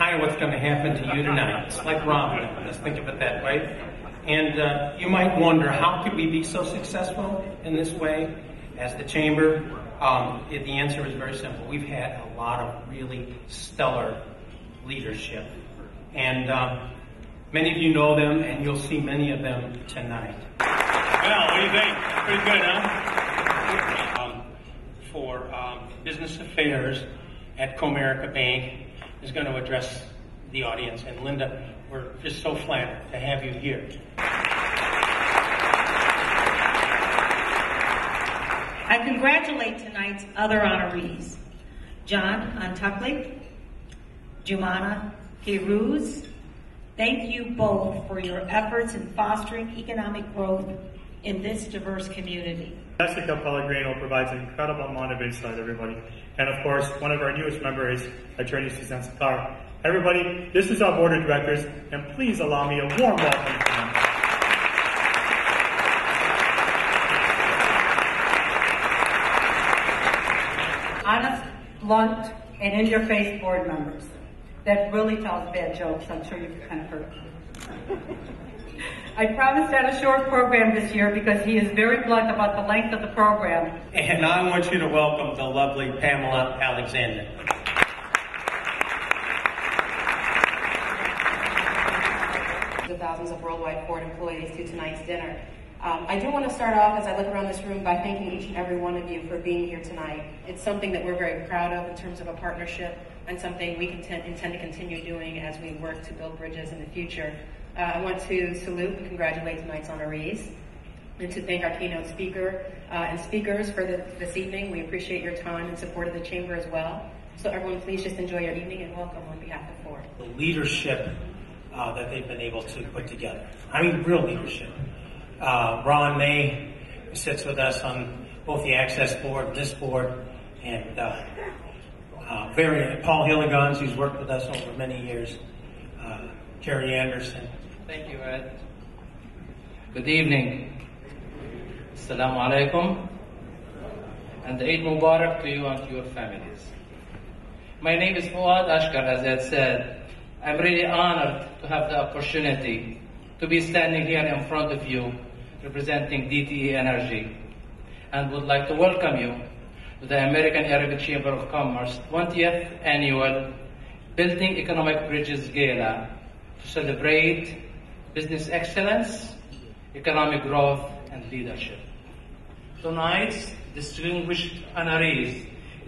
kind of what's going to happen to you tonight. It's like ramen. Let's think of it that way. And you might wonder, how could we be so successful in this way as the Chamber? The answer is very simple. We've had a lot of really stellar leadership. And many of you know them, and you'll see many of them tonight. Well, what do you think? Pretty good, huh? For Business Affairs at Comerica Bank is going to address the audience. And Linda, we're just so flattered to have you here. I congratulate tonight's other honorees, John Antuckley, Joumana Kayrouz. Thank you both for your efforts in fostering economic growth in this diverse community. Jessica Pellegrino provides an incredible amount of insight, everybody. And of course, one of our newest members is Attorney Suzanne Satar. Everybody, this is our board of directors, and please allow me a warm welcome to them. Honest, blunt, and in-your-face board members. That really tells bad jokes. I'm sure you've kind of heard them. I promised to have a short program this year because he is very blunt about the length of the program. And I want you to welcome the lovely Pamela Alexander. The thousands of worldwide Ford employees to tonight's dinner. I do want to start off, as I look around this room, by thanking each and every one of you for being here tonight. It's something that we're very proud of in terms of a partnership, and something we intend to continue doing as we work to build bridges in the future. I want to salute and congratulate tonight's honorees, and to thank our keynote speaker and speakers for this evening. We appreciate your time and support of the Chamber as well. So everyone, please just enjoy your evening and welcome on behalf of Ford. The leadership that they've been able to put together. I mean, real leadership. Ron May sits with us on both the Access Board, this board, and Paul Hilligans, who's worked with us over many years. Jerry Anderson. Thank you, Ed. Good evening. Assalamu alaikum. And Eid Mubarak to you and to your families. My name is Fuad Ashkar, as Ed said. I'm really honored to have the opportunity to be standing here in front of you representing DTE Energy, and would like to welcome you to the American Arabic Chamber of Commerce 20th Annual Building Economic Bridges Gala to celebrate business excellence, economic growth, and leadership. Tonight's distinguished honorees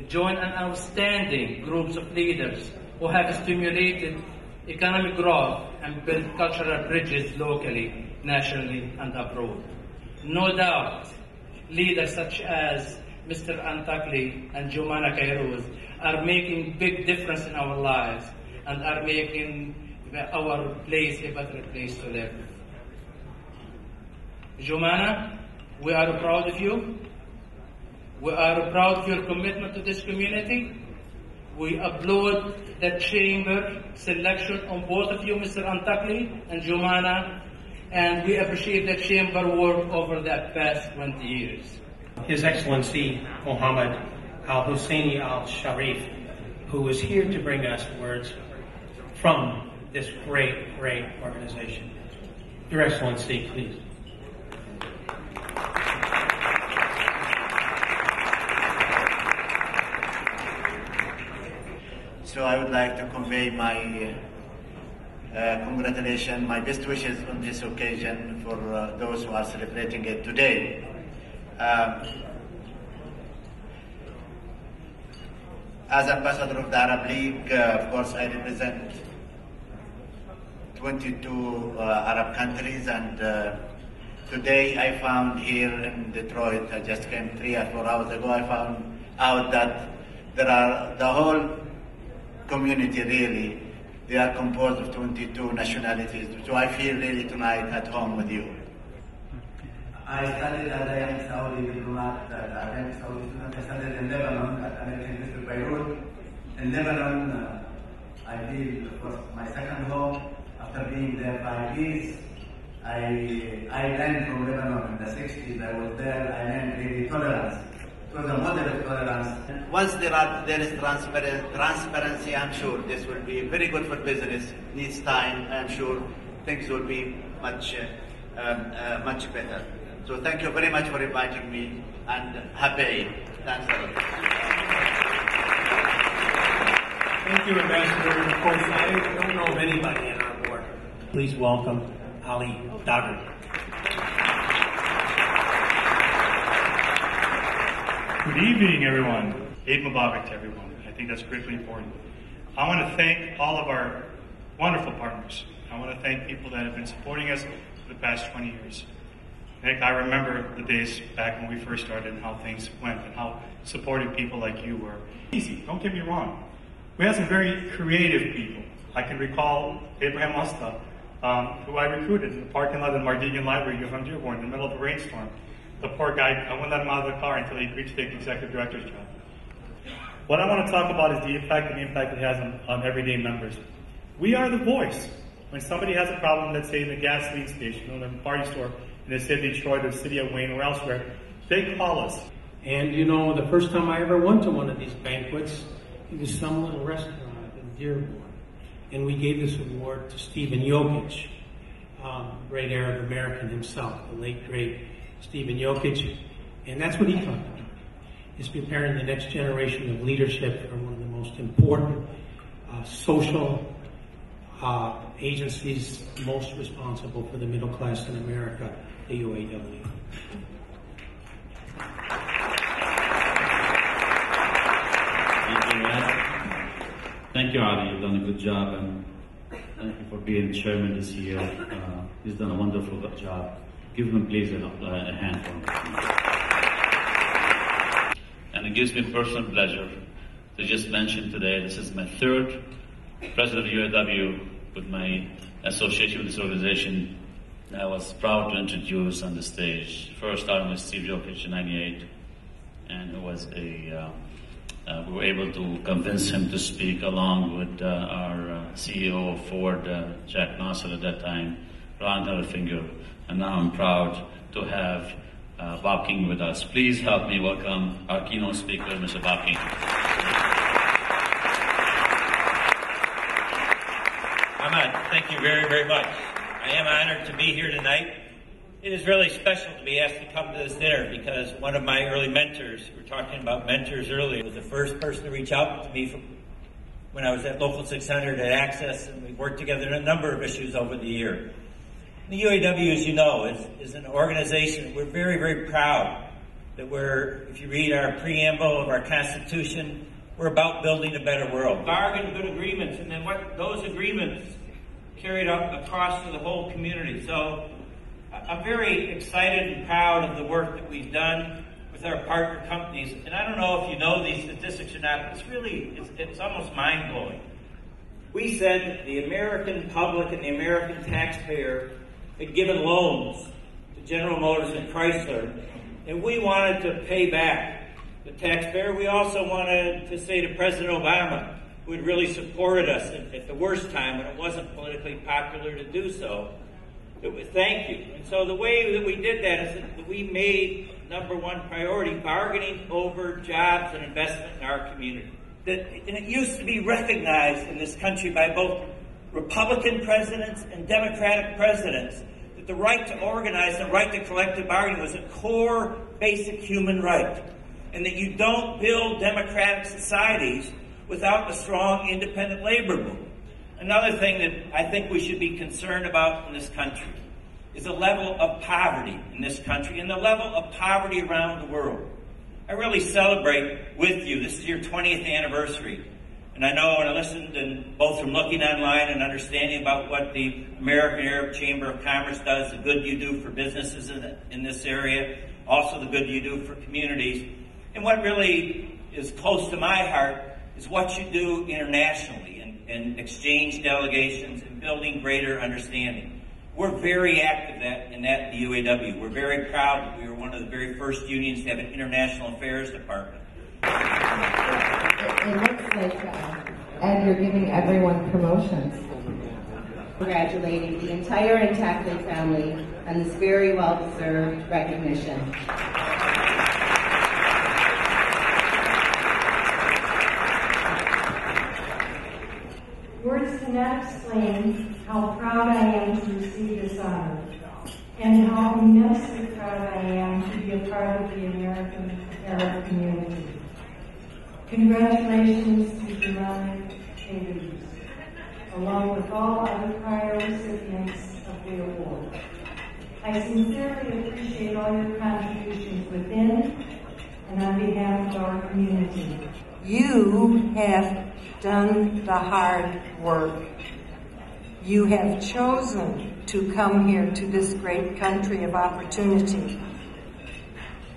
join an outstanding group of leaders who have stimulated economic growth and built cultural bridges locally, nationally, and abroad. No doubt, leaders such as Mr. Antuckley and Joumana Kayrouz are making big difference in our lives and are making our place a better place to live. Joumana, we are proud of you. We are proud of your commitment to this community. We applaud the Chamber selection on both of you, Mr. Antuckley and Joumana, and we appreciate the Chamber work over the past 20 years. His Excellency Mohammed Al-Husseini Al-Sharif, who is here to bring us words from this great, great organization. Your Excellency, please. So I would like to convey my congratulations, my best wishes on this occasion for those who are celebrating it today. As Ambassador of the Arab League, of course, I represent 22 Arab countries, and today I found here in Detroit, I just came 3 or 4 hours ago, I found out that there are the whole community really, they are composed of 22 nationalities. So I feel really tonight at home with you. I studied as a young Saudi diplomat, I studied in Lebanon at American University of Beirut. In Lebanon, I feel, of course, my second home. After being there 5 years, I learned from Lebanon in the 60s. I was there, I learned really tolerance It was a model of tolerance. Once there is transparency, I'm sure this will be very good for business. Needs time, I'm sure things will be much better. So thank you very much for inviting me, and happy Eid. Thanks a lot. Thank you, Ambassador. Of course, I don't know of anybody in our board. Please welcome Ali Dagar. Good evening, everyone. Eid Mubarak to everyone. I think that's critically important. I want to thank all of our wonderful partners. I want to thank people that have been supporting us for the past 20 years. Nick, I remember the days back when we first started and how things went and how supportive people like you were. Easy, don't get me wrong. We had some very creative people. I can recall Abraham Usta, who I recruited in the parking lot of the Mardigan Library of Dearborn in the middle of a rainstorm. The poor guy, I wouldn't let him out of the car until he reached the executive director's job. What I want to talk about is the impact it has on everyday members. We are the voice. When somebody has a problem, let's say in the gasoline station or in the party store in the city of Detroit or the city of Wayne or elsewhere, they call us. And you know, the first time I ever went to one of these banquets, it was some little restaurant in Dearborn. And we gave this award to Stephen Jokic, great Arab American himself, the late, great Stephen Jokic. And that's what he talked about, is preparing the next generation of leadership for one of the most important social agencies most responsible for the middle class in America, the UAW. Thank you, Ali. You've done a good job, and thank you for being chairman this year. He's done a wonderful job. Give him, please, a hand for him. And it gives me personal pleasure to just mention today, this is my third president of UAW with my association with this organization. I was proud to introduce on the stage, first starting with Steve Jokic in '98, and it was we were able to convince him to speak along with our CEO of Ford, Jack Nasser at that time, Ron Elfinger, and now I'm proud to have Bob King with us. Please help me welcome our keynote speaker, Mr. Bob King. Ahmad, thank you very, very much. I am honored to be here tonight. It is really special to be asked to come to this dinner because one of my early mentors, we were talking about mentors earlier, was the first person to reach out to me when I was at Local 600 at Access, and we worked together on a number of issues over the year. The UAW, as you know, is an organization. We're very, very proud that if you read our preamble of our Constitution, we're about building a better world. Bargain good agreements, and then what those agreements carried up across to the whole community. So I'm very excited and proud of the work that we've done with our partner companies. And I don't know if you know these statistics or not, but it's almost mind-blowing. We said that the American public and the American taxpayer had given loans to General Motors and Chrysler, and we wanted to pay back the taxpayer. We also wanted to say to President Obama, who had really supported us at the worst time when it wasn't politically popular to do so, it was thank you. And so the way that we did that is that we made number one priority bargaining over jobs and investment in our community. And it used to be recognized in this country by both Republican presidents and Democratic presidents that the right to organize, the right to collective bargaining was a core basic human right, and that you don't build democratic societies without a strong independent labor movement. Another thing that I think we should be concerned about in this country is the level of poverty in this country and the level of poverty around the world. I really celebrate with you. This is your 20th anniversary. And I know when I listened, and both from looking online and understanding about what the American Arab Chamber of Commerce does, the good you do for businesses in this area, also the good you do for communities. And what really is close to my heart is what you do internationally and exchange delegations and building greater understanding. We're very active in the UAW. We're very proud that we were one of the very first unions to have an international affairs department. It looks like Ed, you're giving everyone promotions. Congratulating the entire Intactly family on this very well-deserved recognition. cannot explain how proud I am to receive this honor, and how immensely proud I am to be a part of the American Arab community. Congratulations to Joumana Kayrouz, along with all other prior recipients of the award. I sincerely appreciate all your contributions within and on behalf of our community. You have done the hard work. You have chosen to come here to this great country of opportunity.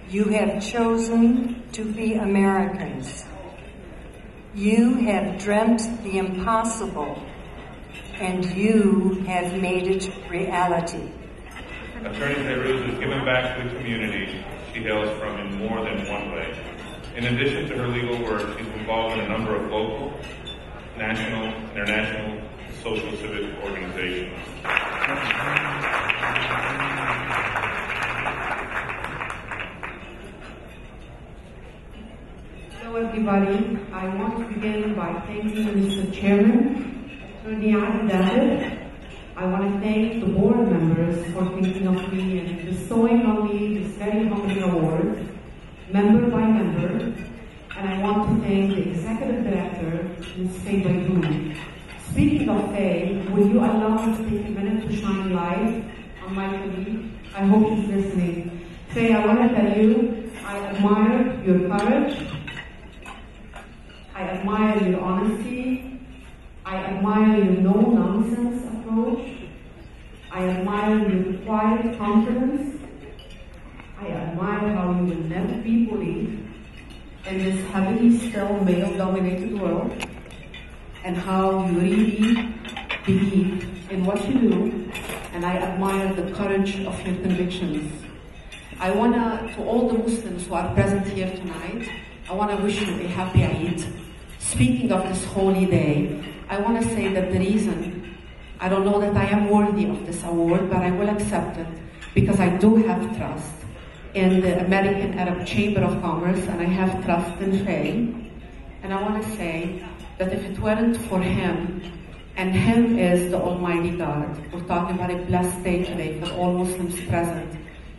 You have chosen to be Americans. You have dreamt the impossible, and you have made it reality. Attorney Kayrouz is giving back to the community she hails from in more than one way. In addition to her legal work, she's involved in a number of local, national, international, social civic organizations. Hello everybody, I want to begin by thanking Mr. Chairman, Attorney David. I want to thank the board members for thinking of me and bestowing on me this very humbling award, member by member, and I want to thank the Executive Director, Ms. Faye Baidoun. Speaking of Faye, would you allow me to take a minute to shine light on my colleague? I hope he's listening. Faye, I want to tell you, I admire your courage, I admire your honesty, I admire your no-nonsense approach, I admire your quiet confidence, I admire how you will never be bullied in this heavily still male-dominated world, and how you really believe in what you do, and I admire the courage of your convictions. I want to all the Muslims who are present here tonight, I want to wish you a happy Eid. Speaking of this holy day, I want to say that the reason, I don't know that I am worthy of this award, but I will accept it because I do have trust in the American Arab Chamber of Commerce, and I have trust in Faye. And I want to say that if it weren't for him, and him is the Almighty God, we're talking about a blessed day today for all Muslims present.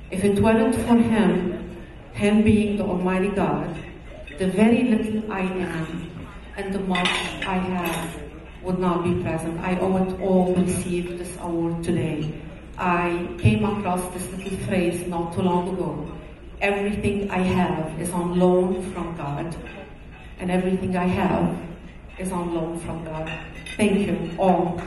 If it weren't for him being the Almighty God, the very little I am and the much I have would not be present. I owe it all to receive this award today. I came across this little phrase not too long ago. Everything I have is on loan from God, and everything I have is on loan from God. Thank you all.